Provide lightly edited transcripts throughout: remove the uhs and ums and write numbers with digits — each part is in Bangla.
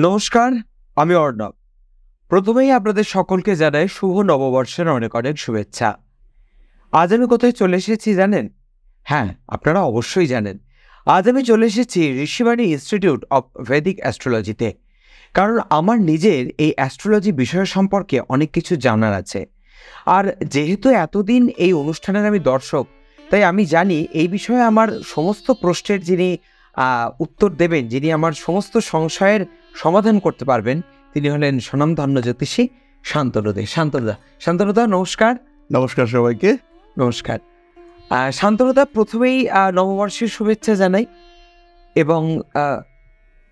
নমস্কার, আমি অর্ণব। প্রথমেই আপনাদের সকলকে জানাই শুভ নববর্ষের অনেক অনেক শুভেচ্ছা। আজ আমি কোথায় চলে এসেছি জানেন? হ্যাঁ, আপনারা অবশ্যই জানেন। আজ আমি চলে এসেছি ঋষিবাণী ইনস্টিটিউট অব ভেদিক অ্যাস্ট্রোলজিতে। কারণ আমার নিজের এই অ্যাস্ট্রোলজি বিষয় সম্পর্কে অনেক কিছু জানার আছে। আর যেহেতু এতদিন এই অনুষ্ঠানের আমি দর্শক, তাই আমি জানি এই বিষয়ে আমার সমস্ত প্রশ্নের যিনি উত্তর দেবেন, যিনি আমার সমস্ত সংশয়ের সমাধান করতে পারবেন, তিনি হলেন স্বনামধন্য জ্যোতিষী শান্তনু দে। শান্তনুদা নমস্কার। নমস্কার সবাইকে। নমস্কার। শান্তনুদা, প্রথমেই নববর্ষের শুভেচ্ছা জানাই। এবং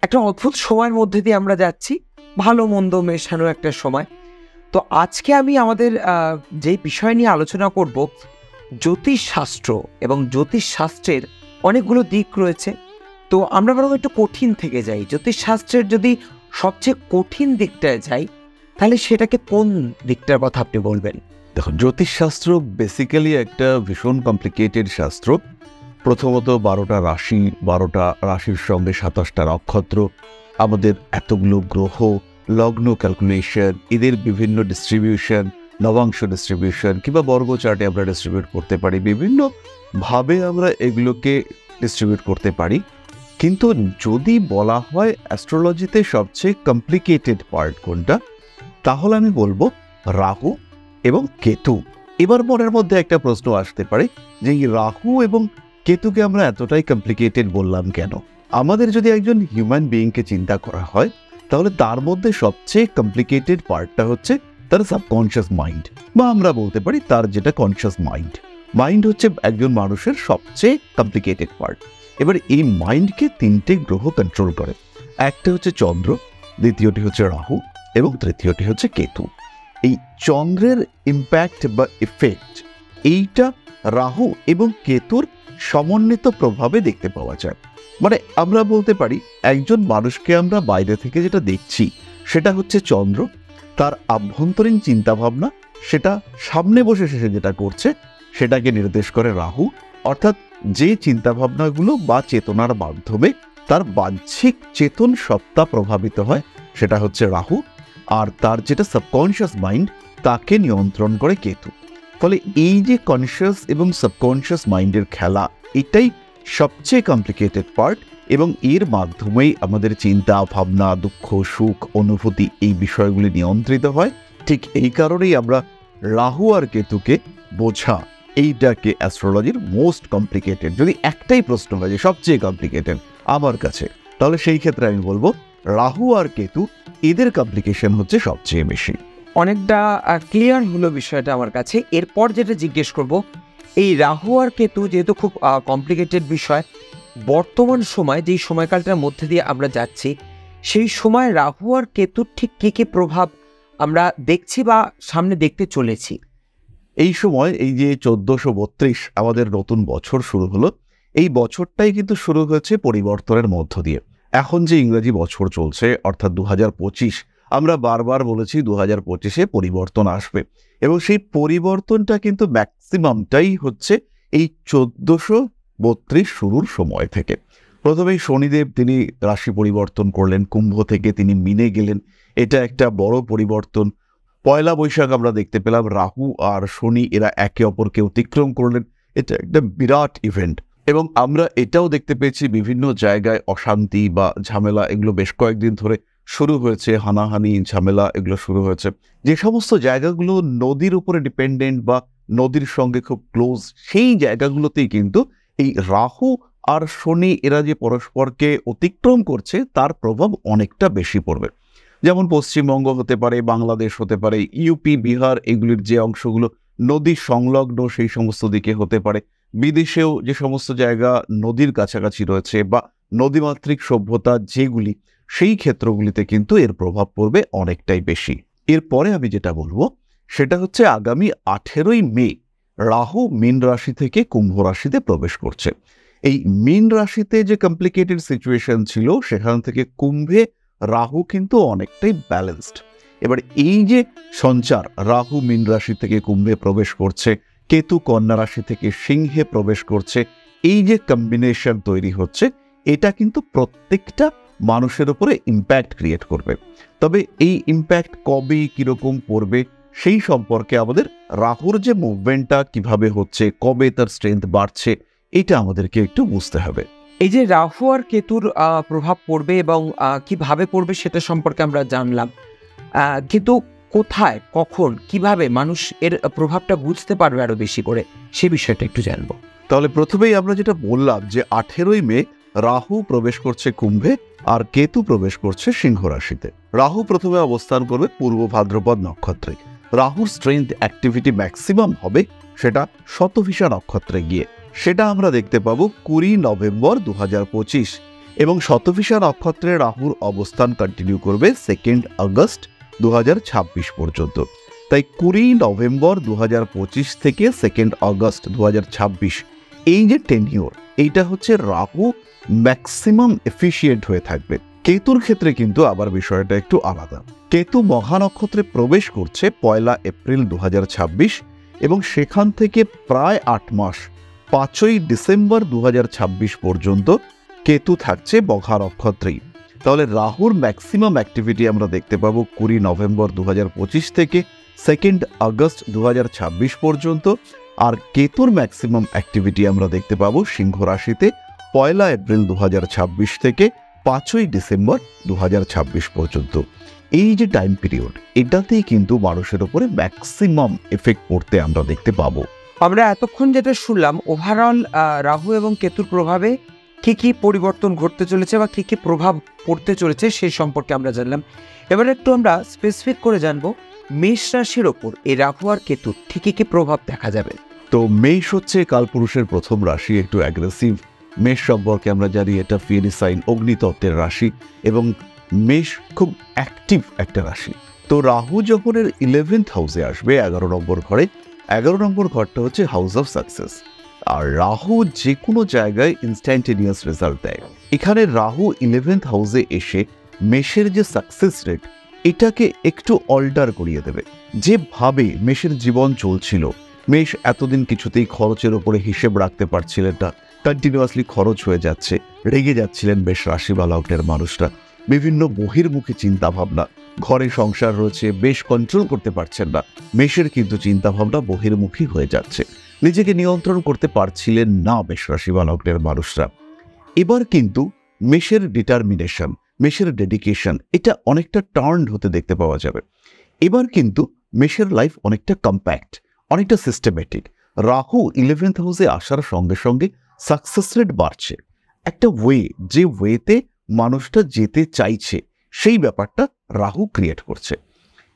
একটা অদ্ভুত সময়ের মধ্যে দিয়ে আমরা যাচ্ছি, ভালো মন্দ মেশানো একটা সময়। তো আজকে আমি আমাদের যে বিষয় নিয়ে আলোচনা করব, জ্যোতিষশাস্ত্র এবং জ্যোতিষশাস্ত্রের অনেকগুলো দিক রয়েছে। তো আমরা বরং একটু কঠিন থেকে যাই। জ্যোতিষশাস্ত্রের যদি সবচেয়ে কঠিন দিকটায় যাই, তাহলে সেটাকে কোন দিকটার কথা আপনি বলবেন? দেখো, জ্যোতিষশাস্ত্র বেসিক্যালি একটা ভীষণ কমপ্লিকেটেড শাস্ত্র। প্রথমত 12টা রাশি, 12টা রাশির সঙ্গে 27টা নক্ষত্র, আমাদের এতগুলো গ্রহ, লগ্ন ক্যালকুলেশন, এদের বিভিন্ন ডিস্ট্রিবিউশন, নবাংশ ডিস্ট্রিবিউশন কিংবা বর্গ চার্টে আমরা ডিস্ট্রিবিউট করতে পারি, বিভিন্নভাবে আমরা এগুলোকে ডিস্ট্রিবিউট করতে পারি। কিন্তু যদি বলা হয় অ্যাস্ট্রোলজিতে সবচেয়ে কমপ্লিকেটেড পার্ট কোনটা, তাহলে আমি বলবো রাহু এবং কেতু। এবার মনের মধ্যে একটা প্রশ্ন আসতে পারে যে এই রাহু এবং কেতুকে আমরা এতটাই কমপ্লিকেটেড বললাম কেন? আমাদের যদি একজন হিউম্যান বিইংকে চিন্তা করা হয়, তাহলে তার মধ্যে সবচেয়ে কমপ্লিকেটেড পার্টটা হচ্ছে তার সাবকনশিয়াস মাইন্ড, বা আমরা বলতে পারি তার যেটা কনশিয়াস মাইন্ড। মাইন্ড হচ্ছে একজন মানুষের সবচেয়ে কমপ্লিকেটেড পার্ট। এবার এই মাইন্ডকে 3টে গ্রহ কন্ট্রোল করে। একটা হচ্ছে চন্দ্র, দ্বিতীয়টি হচ্ছে রাহু এবং তৃতীয়টি হচ্ছে কেতু। এই চন্দ্রের ইম্প্যাক্ট বা এফেক্ট, এইটা রাহু এবং কেতুর সমন্বিত প্রভাবে দেখতে পাওয়া যায়। মানে আমরা বলতে পারি একজন মানুষকে আমরা বাইরে থেকে যেটা দেখছি সেটা হচ্ছে চন্দ্র, তার আভ্যন্তরীণ চিন্তাভাবনা, সেটা সামনে বসে সে যেটা করছে সেটাকে নির্দেশ করে রাহু। অর্থাৎ যে চিন্তাভাবনাগুলো বা চেতনার মাধ্যমে তার বাহ্যিক চেতন সত্তা প্রভাবিত হয় সেটা হচ্ছে রাহু, আর তার যেটা সাবকনশিয়াস মাইন্ড তাকে নিয়ন্ত্রণ করে কেতু। ফলে এই যে কনশিয়াস এবং সাবকনশিয়াস মাইন্ডের খেলা, এটাই সবচেয়ে কমপ্লিকেটেড পার্ট, এবং এর মাধ্যমেই আমাদের চিন্তা ভাবনা, দুঃখ সুখ অনুভূতি এই বিষয়গুলি নিয়ন্ত্রিত হয়। ঠিক এই কারণেই আমরা রাহু আর কেতুকে বোঝা, এইটাকে অ্যাস্ট্রোলজির মোস্ট কমপ্লিকেটেড যদি একটাই প্রশ্ন হয় যে সবচেয়ে কমপ্লিকেটেড আমার কাছে, তাহলে সেই ক্ষেত্রে আমি বলবো রাহু আর কেতু, এদের কমপ্লিকেশন হচ্ছে সবচেয়ে বেশি। অনেকটা ক্লিয়ার হলো বিষয়টা আমার কাছে। এরপর যেটা জিজ্ঞেস করব, এই রাহু আর কেতু যেহেতু খুব কমপ্লিকেটেড বিষয়, বর্তমান সময় যেই সময়কালটার মধ্যে দিয়ে আমরা যাচ্ছি, সেই সময় রাহু আর কেতুর ঠিক কী কী প্রভাব আমরা দেখছি বা সামনে দেখতে চলেছি? এই সময় এই যে 1432 আমাদের নতুন বছর শুরু হলো, এই বছরটাই কিন্তু শুরু হয়েছে পরিবর্তনের মধ্য দিয়ে। এখন যে ইংরেজি বছর চলছে অর্থাৎ 2025, আমরা বারবার বলেছি 2025-এ পরিবর্তন আসবে, এবং সেই পরিবর্তনটা কিন্তু ম্যাক্সিমামটাই হচ্ছে এই 1432 শুরুর সময় থেকে। প্রথমেই শনিদেব তিনি রাশি পরিবর্তন করলেন, কুম্ভ থেকে তিনি মিনে গেলেন, এটা একটা বড় পরিবর্তন। পয়লা বৈশাখ আমরা দেখতে পেলাম রাহু আর শনি এরা একে অপরকে অতিক্রম করলেন, এটা একটা বিরাট ইভেন্ট। এবং আমরা এটাও দেখতে পেয়েছি বিভিন্ন জায়গায় অশান্তি বা ঝামেলা এগুলো বেশ কয়েকদিন ধরে শুরু হয়েছে, হানাহানি ঝামেলা এগুলো শুরু হয়েছে। যে সমস্ত জায়গাগুলো নদীর উপরে ডিপেন্ডেন্ট বা নদীর সঙ্গে খুব ক্লোজ, সেই জায়গাগুলোতেই কিন্তু এই রাহু আর শনি এরা যে পরস্পরকে অতিক্রম করছে তার প্রভাব অনেকটা বেশি পড়বে। যেমন পশ্চিমবঙ্গ হতে পারে, বাংলাদেশ হতে পারে, ইউপি, বিহার, এগুলির যে অংশগুলো নদী সংলগ্ন সেই সমস্ত দিকে হতে পারে। বিদেশেও যে সমস্ত জায়গা নদীর কাছাকাছি রয়েছে বা নদীমাতৃক সভ্যতা যেগুলি, সেই ক্ষেত্রগুলিতে কিন্তু এর প্রভাব পড়বে অনেকটাই বেশি। এরপরে আমি যেটা বলবো সেটা হচ্ছে আগামী 18ই মে রাহু মীন রাশি থেকে কুম্ভ রাশিতে প্রবেশ করছে। এই মীন রাশিতে যে কমপ্লিকেটেড সিচুয়েশন ছিল সেখান থেকে কুম্ভে রাহু কিন্তু অনেকটাই ব্যালেন্সড। এবার এই যে সঞ্চার, রাহু মীন রাশি থেকে কুম্ভে প্রবেশ করছে, কেতু কন্যা রাশি থেকে সিংহে প্রবেশ করছে, এই যে কম্বিনেশন তৈরি হচ্ছে, এটা কিন্তু প্রত্যেকটা মানুষের উপরে ইম্প্যাক্ট ক্রিয়েট করবে। তবে এই ইম্প্যাক্ট কবে কীরকম পড়বে সেই সম্পর্কে আমাদের রাহুর যে মুভমেন্টটা কিভাবে হচ্ছে, কবে তার স্ট্রেংথ বাড়ছে, এটা আমাদেরকে একটু বুঝতে হবে। এই যে রাহু আর কেতুর প্রভাব পড়বে এবং কিভাবে পড়বে সেটা সম্পর্কে আমরা জানলাম, কিন্তু কোথায়, কখন, কিভাবে মানুষ এর প্রভাবটা বুঝতে পারবে আরো বেশি করে, সে বিষয়টা একটু জানবো। তাহলে প্রথমেই আমরা যেটা বললাম যে 18ই মে রাহু প্রবেশ করছে কুম্ভে আর কেতু প্রবেশ করছে সিংহ রাশিতে। রাহু প্রথমে অবস্থান করবে পূর্ব ভাদ্রপদ নক্ষত্রে। রাহুর স্ট্রেংথ অ্যাক্টিভিটি ম্যাক্সিমাম হবে সেটা শতভিষা নক্ষত্রে গিয়ে। সেটা আমরা দেখতে পাবো 20 নভেম্বর 2025 এবং শতভিষা নক্ষত্রে রাহুর অবস্থান কন্টিনিউ করবে 2 আগস্ট 2026 পর্যন্ত। তাই 20 নভেম্বর 2025 থেকে 2 আগস্ট 2026 এই যে টেনিওর, এইটা হচ্ছে রাহু ম্যাক্সিমাম এফিশিয়েন্ট হয়ে থাকবে। কেতুর ক্ষেত্রে কিন্তু আবার বিষয়টা একটু আলাদা। কেতু মহানক্ষত্রে প্রবেশ করছে 1 এপ্রিল 2026 এবং সেখান থেকে প্রায় 8 মাস 5 ডিসেম্বর 2026 পর্যন্ত কেতু থাকছে মঘা নক্ষত্রেই। তাহলে রাহুর ম্যাক্সিমাম অ্যাক্টিভিটি আমরা দেখতে পাবো 20 নভেম্বর 2025 থেকে 2 আগস্ট 2026 পর্যন্ত, আর কেতুর ম্যাক্সিমাম অ্যাক্টিভিটি আমরা দেখতে পাবো সিংহ রাশিতে 1 এপ্রিল 2026 থেকে 5 ডিসেম্বর 2026 পর্যন্ত। এই যে টাইম পিরিয়ড, এটাতেই কিন্তু মানুষের উপরে ম্যাক্সিমাম এফেক্ট পড়তে আমরা দেখতে পাবো। আমরা এতক্ষণ যেটা শুনলাম, ওভারঅল রাহু এবং কেতুর প্রভাবে কি কি পরিবর্তন ঘটতে চলেছে বা কি কি প্রভাব পড়তে চলেছে সেই সম্পর্কে আমরা জানলাম। এবার একটু আমরা স্পেসিফিক করে জানবো মেষ রাশির ওপর এই রাহু আর কেতুর ঠিক কি প্রভাব দেখা যাবে। তো মেষ হচ্ছে কালপুরুষের প্রথম রাশি, একটু অ্যাগ্রেসিভ। মেষ সম্পর্কে আমরা জানি এটা ফিয়ারি সাইন, অগ্নিতত্ত্বের রাশি, এবং মেষ খুব অ্যাক্টিভ একটা রাশি। তো রাহু যখন এর 11th হাউসে আসবে, 11 নম্বর ঘরে, 11 নম্বর ঘরটা হচ্ছে হাউস অফ সাকসেস। আর রাহু যে কোনো জায়গায় ইনস্ট্যান্টেনিয়াস রেজাল্ট দেয়। এখানে রাহু 11th হাউসে এসে মেষের যে সাকসেস রেট, এটাকে একটু অল্টার করিয়ে দেবে। যেভাবে মেষের জীবন চলছিল, মেষ এতদিন কিছুতেই খরচের ওপরে হিসেব রাখতে পারছিলেন না, কন্টিনিউয়াসলি খরচ হয়ে যাচ্ছে, রেগে যাচ্ছিলেন মেষ রাশি বা লগ্নের মানুষরা। বিভিন্ন বহির্মুখী চিন্তাভাবনা, ঘরে সংসার রয়েছে, বেশ কন্ট্রোল করতে পারছেন না। মেষের কিন্তু চিন্তাভাবনা বহির্মুখী হয়ে যাচ্ছে, নিজেকে নিয়ন্ত্রণ করতে পারছিলেন না মেষ রাশি বা লগ্নের মানুষরা। এবার কিন্তু মেষের ডিটারমিনেশন, মেষের ডেডিকেশন, এটা অনেকটা টার্ন হতে দেখতে পাওয়া যাবে। এবার কিন্তু মেষের লাইফ অনেকটা কম্প্যাক্ট, অনেকটা সিস্টেমেটিক। রাহু 11th হাউসে আসার সঙ্গে সঙ্গে সাকসেস রেট বাড়ছে। একটা ওয়ে, যে ওয়েতে মানুষটা যেতে চাইছে, সেই ব্যাপারটা রাহু ক্রিয়েট করছে।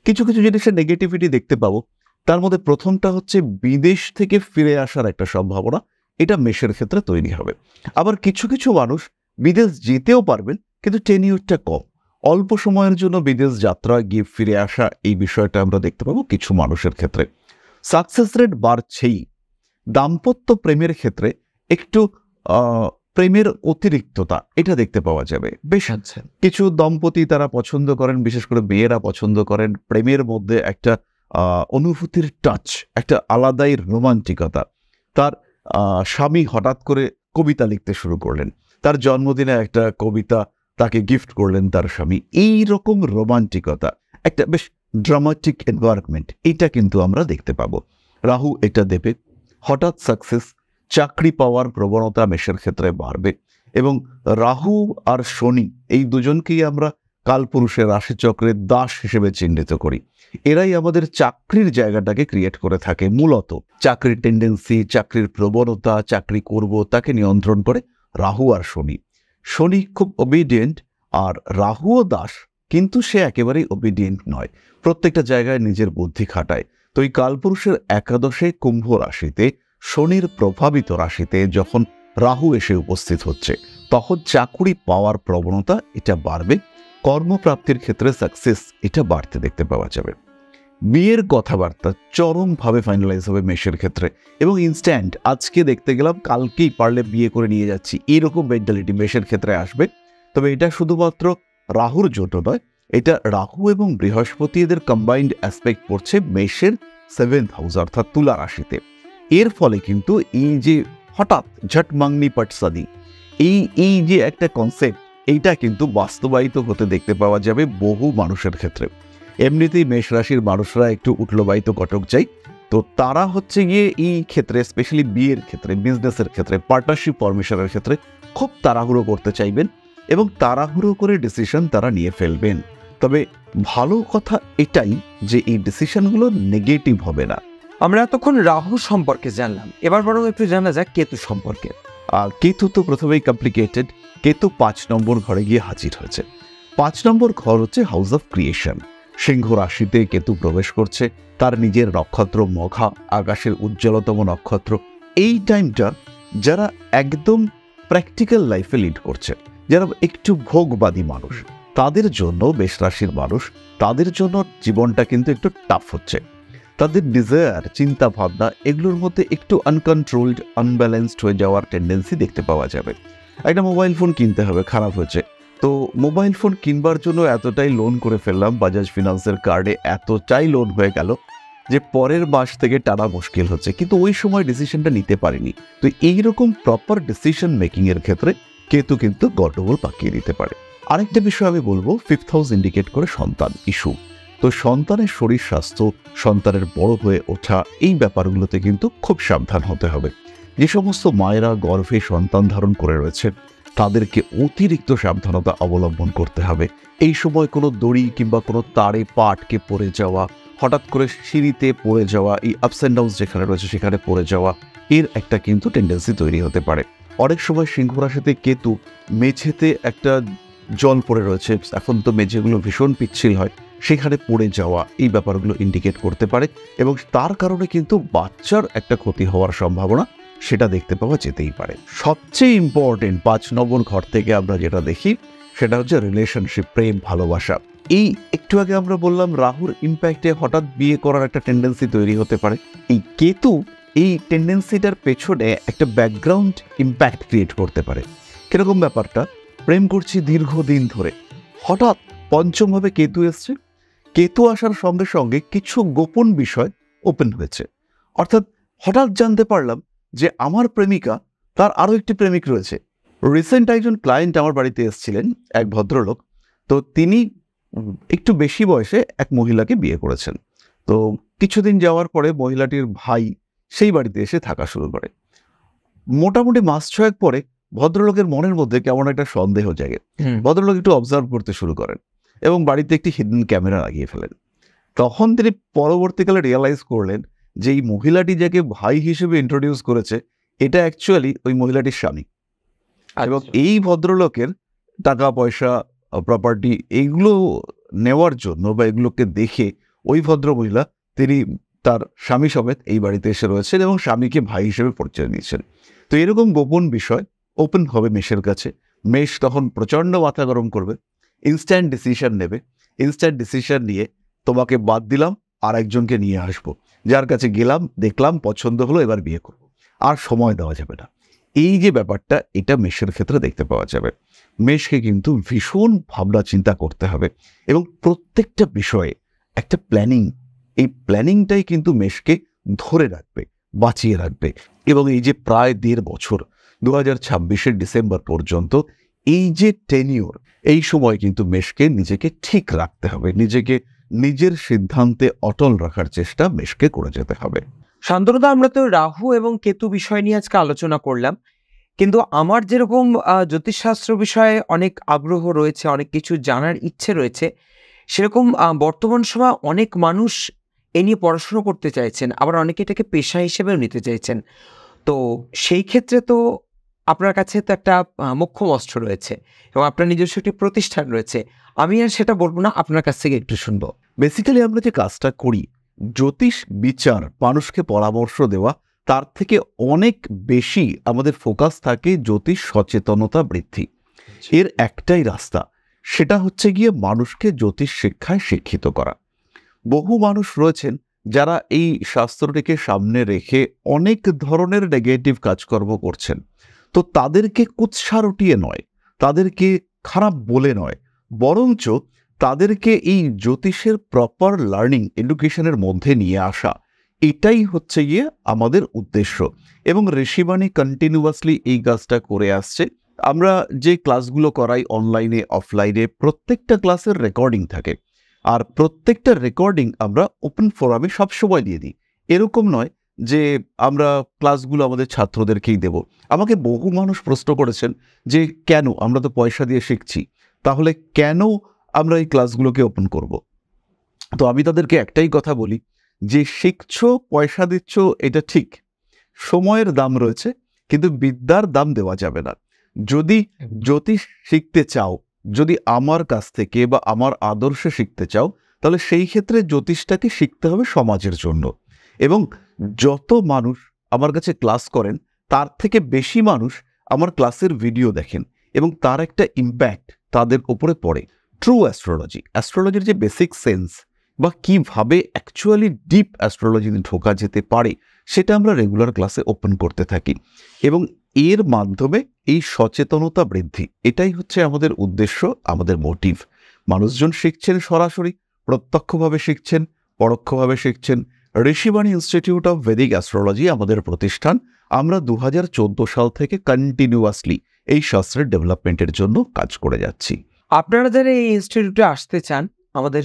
কিছু কিছু জিনিসের নেগেটিভিটি দেখতে পাবো। তার মধ্যে প্রথমটা হচ্ছে বিদেশ থেকে ফিরে আসার একটা সম্ভাবনা, এটা মেষের ক্ষেত্রে তৈরি হবে। আবার কিছু কিছু মানুষ বিদেশ যেতেও পারবেন, কিন্তু টেনিউরটা কম, অল্প সময়ের জন্য বিদেশ যাত্রা গিয়ে ফিরে আসা, এই বিষয়টা আমরা দেখতে পাবো কিছু মানুষের ক্ষেত্রে। সাকসেস রেট বাড়ছেই। দাম্পত্য প্রেমের ক্ষেত্রে একটু প্রেমের অতিরিক্ততা, এটা দেখতে পাওয়া যাবে। বেশ আছে কিছু দম্পতি তারা পছন্দ করেন, বিশেষ করে মেয়েরা পছন্দ করেন প্রেমের মধ্যে একটা অনুভূতির টাচ, একটা আলাদাই রোমান্টিকতা। তার স্বামী হঠাৎ করে কবিতা লিখতে শুরু করলেন, তার জন্মদিনে একটা কবিতা তাকে গিফট করলেন তার স্বামী। এই রকম রোমান্টিকতা, একটা বেশ ড্রামাটিক এনভায়রনমেন্ট, এটা কিন্তু আমরা দেখতে পাবো। রাহু এটা দেবে। হঠাৎ সাকসেস, চাকরি পাওয়ার প্রবণতা মেষের ক্ষেত্রে বাড়বে। এবং রাহু আর শনি, এই দুজনকেই আমরা কালপুরুষের রাশিচক্রের দাস হিসেবে চিহ্নিত করি। এরাই আমাদের চাকরির জায়গাটাকে ক্রিয়েট করে থাকে। মূলত চাকরির টেন্ডেন্সি, চাকরির প্রবণতা, চাকরি করব, তাকে নিয়ন্ত্রণ করে রাহু আর শনি। শনি খুব ওবিডিয়েন্ট, আর রাহুও দাস, কিন্তু সে একেবারেই ওবিডিয়েন্ট নয়, প্রত্যেকটা জায়গায় নিজের বুদ্ধি খাটায়। তো এই কালপুরুষের একাদশে কুম্ভ রাশিতে, শনির প্রভাবিত রাশিতে যখন রাহু এসে উপস্থিত হচ্ছে, তখন চাকরি পাওয়ার প্রবণতা এটা বাড়বে। কর্মপ্রাপ্তির ক্ষেত্রে সাকসেস এটা বাড়তে দেখতে পাওয়া যাবে। বিয়ের কথাবার্তা চরমভাবে ফাইনালাইজ হবে মেষের ক্ষেত্রে, এবং ইনস্ট্যান্ট, আজকে দেখতে গেলাম কালকেই পারলে বিয়ে করে নিয়ে যাচ্ছি, এরকম মেন্টালিটি মেষের ক্ষেত্রে আসবে। তবে এটা শুধুমাত্র রাহুর জন্য নয়, এটা রাহু এবং বৃহস্পতি এদের কম্বাইন্ড অ্যাসপেক্ট পড়ছে মেষের 7th হাউস অর্থাৎ তুলা রাশিতে। এর ফলে কিন্তু এই যে হঠাৎ ঝট মাংনি পটসাদি, এই যে একটা কনসেপ্ট, এইটা কিন্তু বাস্তবায়িত হতে দেখতে পাওয়া যাবে বহু মানুষের ক্ষেত্রে। এমনিতেই মেষ রাশির মানুষরা একটু উঠলোবাহিত কটক চাই, তো তারা হচ্ছে গিয়ে এই ক্ষেত্রে, স্পেশালি বিয়ের ক্ষেত্রে, বিজনেসের ক্ষেত্রে, পার্টনারশিপ ফরমেশনের ক্ষেত্রে খুব তাড়াহুড়ো করতে চাইবেন এবং তাড়াহুড়ো করে ডিসিশন তারা নিয়ে ফেলবেন। তবে ভালো কথা এটাই যে এই ডিসিশনগুলো নেগেটিভ হবে না। আমরা এতক্ষণ রাহু সম্পর্কে জানলাম, এবার বরং একটু জানা যাক কেতু সম্পর্কে। আর কেতু তো প্রথমেই কমপ্লিকেটেড। কেতু 5 নম্বর ঘরে গিয়ে হাজির হয়েছে। 5 নম্বর ঘর হচ্ছে হাউস অফ ক্রিয়েশন। সিংহ রাশিতে কেতু প্রবেশ করছে, তার নিজের নক্ষত্র মঘা, আকাশের উজ্জ্বলতম নক্ষত্র। এই টাইমটা যারা একদম প্র্যাকটিক্যাল লাইফে লিড করছে, যারা একটু ভোগবাদী মানুষ, তাদের জন্য, মেষ রাশির মানুষ, তাদের জন্য জীবনটা কিন্তু একটু টাফ হচ্ছে। তাদের ডিজায়ার, চিন্তা ভাবনা, এগুলোর মধ্যে একটু আনকন্ট্রোলড, আনব্যালেন্সড হয়ে যাওয়ার টেন্ডেন্সি দেখতে পাওয়া যাবে। একটা মোবাইল ফোন কিনতে হবে, খারাপ হয়েছে, তো মোবাইল ফোন কিনবার জন্য এতটাই লোন করে ফেললাম, বাজাজ ফিনান্সের কার্ডে এতটাই লোন হয়ে গেল যে পরের মাস থেকে টানা মুশকিল হচ্ছে, কিন্তু ওই সময় ডিসিশনটা নিতে পারিনি। তো এইরকম প্রপার ডিসিশন মেকিংয়ের ক্ষেত্রে কেতু কিন্তু গন্ডগোল পাকিয়ে দিতে পারে। আরেকটা বিষয় আমি বলবো, 5th হাউস ইন্ডিকেট করে সন্তান ইস্যু। তো সন্তানের শরীর স্বাস্থ্য, সন্তানের বড় হয়ে ওঠা, এই ব্যাপারগুলোতে কিন্তু খুব সাবধান হতে হবে। যে সমস্ত মায়েরা গর্ভে সন্তান ধারণ করে রয়েছে, তাদেরকে অতিরিক্ত সাবধানতা অবলম্বন করতে হবে। এই সময় কোনো দড়ি কিংবা কোনো তারে পা আটকে পড়ে যাওয়া, হঠাৎ করে সিঁড়িতে পড়ে যাওয়া, এই আপস অ্যান্ড ডাউন্স যেখানে রয়েছে সেখানে পড়ে যাওয়া, এর একটা কিন্তু টেন্ডেন্সি তৈরি হতে পারে। অনেক সময় সিংহ রাশিতে কেতু মেঝেতে একটা জল পড়ে রয়েছে, এখন তো মেঝেগুলো ভীষণ পিচ্ছিল হয়, সেখানে পড়ে যাওয়া, এই ব্যাপারগুলো ইন্ডিকেট করতে পারে এবং তার কারণে কিন্তু বাচ্চার একটা ক্ষতি হওয়ার সম্ভাবনা সেটা দেখতে পাওয়া যেতেই পারে। সবচেয়ে ইম্পর্টেন্ট 5 নম্বর ঘর থেকে আমরা যেটা দেখি সেটা হচ্ছে রিলেশনশিপ, প্রেম, ভালোবাসা। এই একটু আগে আমরা বললাম রাহুর ইম্প্যাক্টে হঠাৎ বিয়ে করার একটা টেন্ডেন্সি তৈরি হতে পারে। এই কেতু এই টেন্ডেন্সিটার পেছনে একটা ব্যাকগ্রাউন্ড ইম্প্যাক্ট ক্রিয়েট করতে পারে। কিরকম ব্যাপারটা, প্রেম করছি দীর্ঘদিন ধরে, হঠাৎ পঞ্চমভাবে কেতু এসছে, কেতু আসার সঙ্গে সঙ্গে কিছু গোপন বিষয় ওপেন হয়েছে। অর্থাৎ হঠাৎ জানতে পারলাম যে আমার প্রেমিকা, তার আরও একটি প্রেমিক রয়েছে। রিসেন্ট একজন ক্লায়েন্ট আমার বাড়িতে এসেছিলেন, এক ভদ্রলোক। তো তিনি একটু বেশি বয়সে এক মহিলাকে বিয়ে করেছেন। তো কিছুদিন যাওয়ার পরে মহিলাটির ভাই সেই বাড়িতে এসে থাকা শুরু করে। মোটামুটি মাস 6 পরে ভদ্রলোকের মনের মধ্যে কেমন একটা সন্দেহ জাগে। ভদ্রলোক একটু অবজার্ভ করতে শুরু করেন এবং বাড়িতে একটি হিডেন ক্যামেরা লাগিয়ে ফেলেন। তখন তিনি পরবর্তীকালে রিয়েলাইজ করলেন যে এই মহিলাটি যাকে ভাই হিসেবে ইন্ট্রোডিউস করেছে, এটা অ্যাকচুয়ালি ওই মহিলাটির স্বামী। এবং এই ভদ্রলোকের টাকা পয়সা, প্রপার্টি, এইগুলো নেওয়ার জন্য বা এগুলোকে দেখে ওই ভদ্র মহিলা, তিনি তার স্বামী সমেত এই বাড়িতে এসে রয়েছেন এবং স্বামীকে ভাই হিসেবে পরিচয় দিচ্ছেন। তো এরকম গোপন বিষয় ওপেন হবে মেষের কাছে। মেষ তখন প্রচণ্ড মাথা গরম করবে, ইনস্ট্যান্ট ডিসিশন নেবে। ইনস্ট্যান্ট ডিসিশন নিয়ে তোমাকে বাদ দিলাম, আর একজনকে নিয়ে আসবো, যার কাছে গেলাম, দেখলাম, পছন্দ হলো, এবার বিয়ে করব, আর সময় দেওয়া যাবে না। এই যে ব্যাপারটা, এটা মেষের ক্ষেত্রে দেখতে পাওয়া যাবে। মেষকে কিন্তু ভীষণ ভাবনা চিন্তা করতে হবে এবং প্রত্যেকটা বিষয়ে একটা প্ল্যানিং, এই প্ল্যানিংটাই কিন্তু মেষকে ধরে রাখবে, বাঁচিয়ে রাখবে। এবং এই যে প্রায় 1.5 বছর, 2026 ডিসেম্বর পর্যন্ত এই যে টেনিওর, এই সময় কিন্তু মেষকে নিজেকে ঠিক রাখতে হবে, নিজেকে নিজের সিদ্ধান্তে অটল রাখার চেষ্টা মেষকে করে যেতে হবে। শান্তনুদা, আমরা তো রাহু এবং কেতু বিষয় নিয়ে আজকে আলোচনা করলাম, কিন্তু আমার যেরকম জ্যোতিষশাস্ত্র বিষয়ে অনেক আগ্রহ রয়েছে, অনেক কিছু জানার ইচ্ছে রয়েছে, সেরকম বর্তমান সময় অনেক মানুষ এ নিয়ে পড়াশুনো করতে চাইছেন, আবার অনেকে এটাকে পেশা হিসেবেও নিতে চাইছেন। তো সেই ক্ষেত্রে তো আপনার কাছে তো একটা মোক্ষম অস্ত্র রয়েছে এবং আপনার নিজস্ব একটি প্রতিষ্ঠান রয়েছে। আমি আর সেটা বলবো না, আপনার কাছ থেকে একটু শুনবো। বেসিক্যালি আমরা যে কাজটা করি, জ্যোতিষ বিচার, মানুষকে পরামর্শ দেওয়া, তার থেকে অনেক বেশি আমাদের ফোকাস থাকে জ্যোতিষ সচেতনতা বৃদ্ধি। এর একটাই রাস্তা, সেটা হচ্ছে গিয়ে মানুষকে জ্যোতিষ শিক্ষায় শিক্ষিত করা। বহু মানুষ রয়েছেন যারা এই শাস্ত্রটিকে সামনে রেখে অনেক ধরনের নেগেটিভ কাজকর্ম করছেন। তো তাদেরকে কুৎসা রটিয়ে নয়, তাদেরকে খারাপ বলে নয়, বরঞ্চ তাদেরকে এই জ্যোতিষের প্রপার লার্নিং, এডুকেশনের মধ্যে নিয়ে আসা, এটাই হচ্ছে গিয়ে আমাদের উদ্দেশ্য। এবং ঋষিবাণী কন্টিনিউয়াসলি এই কাজটা করে আসছে। আমরা যে ক্লাসগুলো করাই অনলাইনে অফলাইনে প্রত্যেকটা ক্লাসের রেকর্ডিং থাকে, আর প্রত্যেকটা রেকর্ডিং আমরা ওপেন ফোরামে সবসময় দিয়ে দিই। এরকম নয় যে আমরা ক্লাসগুলো আমাদের ছাত্রদেরকেই দেব। আমাকে বহু মানুষ প্রশ্ন করেছেন যে কেন, আমরা তো পয়সা দিয়ে শিখছি, তাহলে কেন আমরা এই ক্লাসগুলোকে ওপেন করব? তো আমি তাদেরকে একটাই কথা বলি যে শিখছো, পয়সা দিচ্ছ, এটা ঠিক, সময়ের দাম রয়েছে, কিন্তু বিদ্যার দাম দেওয়া যাবে না। যদি জ্যোতিষ শিখতে চাও, যদি আমার কাছ থেকে বা আমার আদর্শে শিখতে চাও, তাহলে সেই ক্ষেত্রে জ্যোতিষটাকে শিখতে হবে সমাজের জন্য। এবং যত মানুষ আমার কাছে ক্লাস করেন তার থেকে বেশি মানুষ আমার ক্লাসের ভিডিও দেখেন এবং তার একটা ইম্প্যাক্ট তাদের উপরে পড়ে। ট্রু অ্যাস্ট্রোলজির যে বেসিক সেন্স বা কিভাবে অ্যাকচুয়ালি ডিপ অ্যাস্ট্রোলজিতে ঢোকা যেতে পারে, সেটা আমরা রেগুলার ক্লাসে ওপেন করতে থাকি এবং এর মাধ্যমে এই সচেতনতা বৃদ্ধি, এটাই হচ্ছে আমাদের উদ্দেশ্য, আমাদের মোটিভ। মানুষজন শিখছেন সরাসরি, প্রত্যক্ষভাবে শিখছেন, পরোক্ষভাবে শিখছেন। Rishibani institute of Vedic astrology আমাদের প্রতিষ্ঠান। আমরা 2014 সাল থেকে কন্টিনিউয়াসলি এই শাস্ত্রের ডেভেলপমেন্টের জন্য কাজ করে যাচ্ছি। আপনারা যারা এই ইনস্টিটিউটে আসতে চান, আমাদের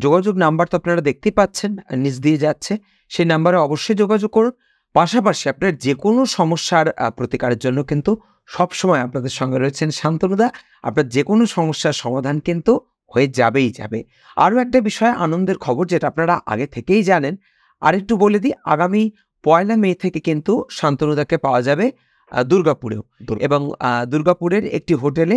যোগাযোগ নাম্বার তো আপনারা দেখতেই পাচ্ছেন, নিচ দিয়ে যাচ্ছে, সেই নাম্বারে অবশ্যই যোগাযোগ করুন। পাশাপাশি আপনার যে কোনো সমস্যার প্রতিকারের জন্য কিন্তু সবসময় আপনাদের সঙ্গে রয়েছেন শান্তনুদা। আপনার যে কোনো সমস্যার সমাধান কিন্তু হয়ে যাবেই যাবে। আরও একটা বিষয়, আনন্দের খবর, যেটা আপনারা আগে থেকেই জানেন, আরেকটু বলে দিই, আগামী 1 মে থেকে কিন্তু শান্তনুদাকে পাওয়া যাবে দুর্গাপুরেও, এবং দুর্গাপুরের একটি হোটেলে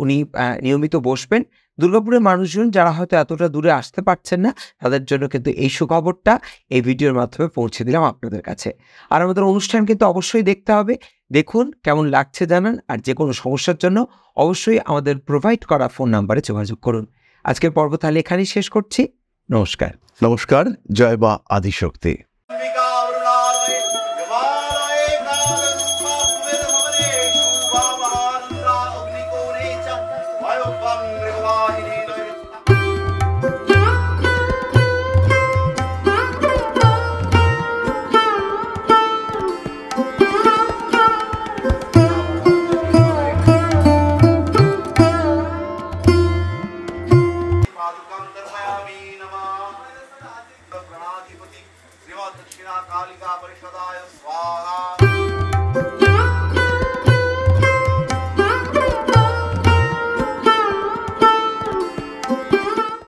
উনি নিয়মিত বসবেন। দুর্গাপুরের মানুষজন যারা হয়তো এতটা দূরে আসতে পারছেন না, তাদের জন্য কিন্তু এই সুখবরটা এই ভিডিওর মাধ্যমে পৌঁছে দিলাম আপনাদের কাছে। আর আমাদের অনুষ্ঠান কিন্তু অবশ্যই দেখতে হবে, দেখুন কেমন লাগছে জানান, আর যে কোনো সমস্যার জন্য অবশ্যই আমাদের প্রোভাইড করা ফোন নাম্বারে যোগাযোগ করুন। আজকের পর্ব তাহলে এখানেই শেষ করছি। নমস্কার। নমস্কার। জয় মা আদিশক্তি। दक्षिणा कालिका परिषदाय स्वाहा।